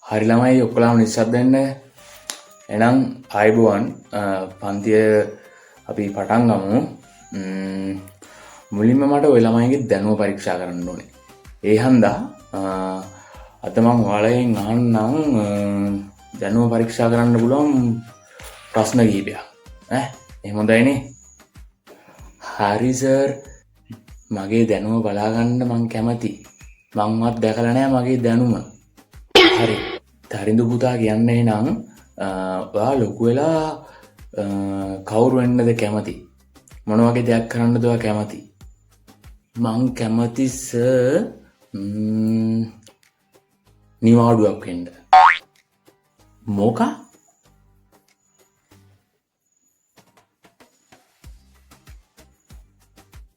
හරි ළමයි ඔක්කොලාම නිශ්ශබ්ද වෙන්න. එහෙනම් ආයුබෝවන් පන්තිය අපි පටන් ගමු. මුලින්ම මට ඔය ළමයිගේ දැනුම පරීක්ෂා කරන්න ඕනේ. ඒ හන්දා අද මම ඔයාලගෙන් අහන්නම් දැනුම පරීක්ෂා කරන්න පුළුවන් ප්‍රශ්න කිහිපයක්. එහෙම හොඳයිනේ. හරි සර්, මගේ දැනුම බලා ගන්න මං කැමතියි. මංවත් දැකලා නැහැ මගේ දැනුම. හරි. තරිඳු පුතා කියන්නේ නම් ඔයා ලොකු වෙලා කවුරු වෙන්නද කැමති? මොන වගේ දෙයක් කරන්නද ඔයා කැමති? මං කැමති සර් නිවාඩුවක් වෙන්න. මොකක්?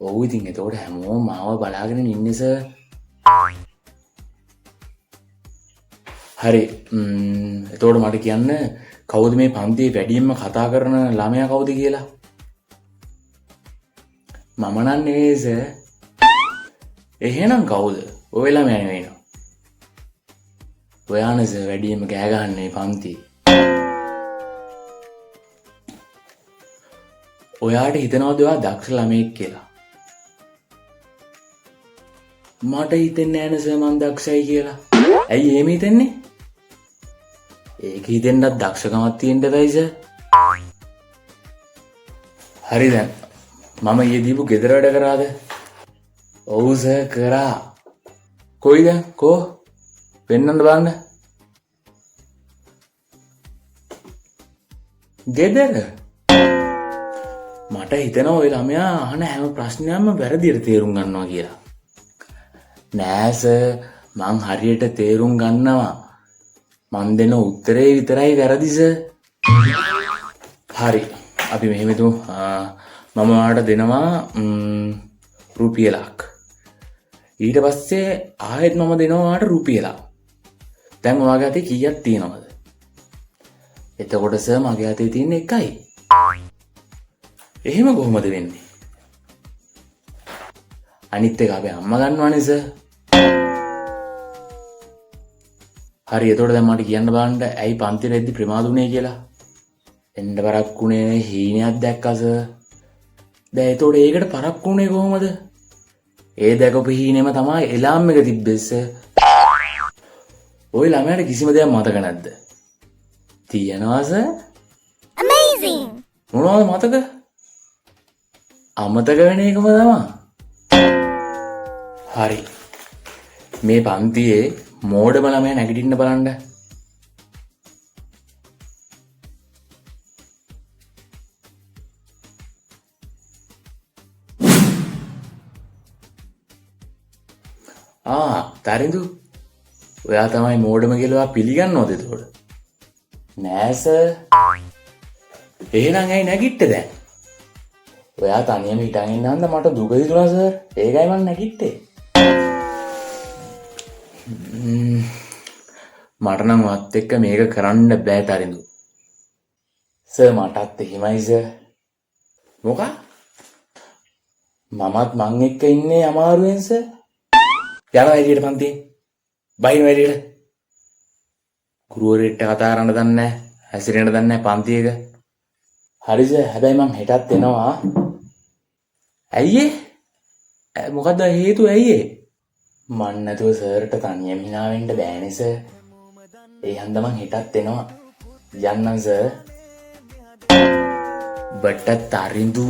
ඔව් ඉතින් එතකොට හැමෝම මාව බලාගෙන ඉන්නේ සර්. හරි. එතකොට මට කියන්න කවුද මේ පන්තියේ වැඩියෙන්ම කතා කරන ළමයා කවුද කියලා? මම නම් නෙවෙයි සර්. එහෙනම් කවුද? ඔය ළමයා නෙවෙයි නෝ. ඔයානේ සර් වැඩියෙන්ම කෑ ගහන්නේ පන්තියේ. ඔයාට හිතනවද ඔයා දක්ෂ ළමයෙක් කියලා? මට හිතෙන්නේ නැහැ සර් මං දක්ෂයි කියලා. ඇයි එහෙම හිතන්නේ? ඒක හිතෙන්නත් දක්ෂකමක් තියෙන්න බෑ සර්. හරි දැන් මම ඊයේ දීපු ගෙදර වැඩ කරාද? ඔව් සර් කරා. කොයිද? කෝ? පෙන්නන්න බලන්න. ගෙදර? මට හිතෙනවා ඔය ළමයා අහන හැම ප්‍රශ්නයක්ම වැරදියට තේරුම් ගන්නවා කියලා. නෑ සර්, මං හරියට තේරුම් ගන්නවා. මන් දෙන උත්තරේ විතරයි වැරදි සර්. හරි. අපි මෙහෙම හිතමු. මම ඔයාලට දෙනවා රුපියලක්. ඊට පස්සේ ආයෙත් මම දෙනවා ඔයාලට රුපියලක්. දැන් ඔයාගේ අතේ කීයක් තියෙනවද? එතකොට සර් මගේ අතේ තියෙන්නේ 1යි. එහෙම කොහොමද වෙන්නේ? අනිත් එක අපේ අම්මා ගන්නවනේ සර්. හරි. එතකොට දැන් මට කියන්න බලන්න ඇයි පන්තියට එද්දි ප්‍රමාද වුනේ කියලා? එන්න පරක්කුනේ හීනයක් දැක්කා සර්. දැන් එතකොට ඒකට පරක්කුනේ කොහොමද? ඒ දැකපු හීනෙම තමයි එලාම් එක තිබ්බේ සර්. ওই ළමයාට කිසිම දෙයක් මතක නැද්ද? තියනවා සර්. Amazing. මොනවද මතක? අමතක වෙන එකම තමයි. හරි. මේ පන්තියේ මෝඩම ළමයා නැගිටින්න බලන්න. තරිඳු, ඔයා තමයි මෝඩම කියලා පිළිගන්නවද එතකොට? නෑ සර්. එහෙනම් ඇයි නැගිට්ටේ දැන්? ඔයා තනියම හිටන් ඉන්න හන්ද මට දුක හිතුණා සර්. ඒකයි මම නැගිට්ටේ. මට නම් වත් එක්ක මේක කරන්න බෑ තරිඳු. සර් මටත් එහෙමයි සර්. මොකක්? මමත් මං එක්ක ඉන්නේ අමාරුවෙන් සර්. යනවා එළියට පන්තියෙන්. බහිනවා එළියට. ගුරුවරයෙක්ට කතා කරන්න දන්නේ නැහැ. හැසිරෙන්න දන්නේ නැහැ පන්තියක. හරි සර්. හැබැයි මං හෙටත් එනවා. ඇයි ඒ? මොකද්ද හේතුව ඇයි ඒ? මන් නැතුව සර්ට තනියම hina වෙන්න බෑනේ සර්. ඒ හන්ද මං හෙටත් එනවා. යන්නම් සර්. බට තරිඳු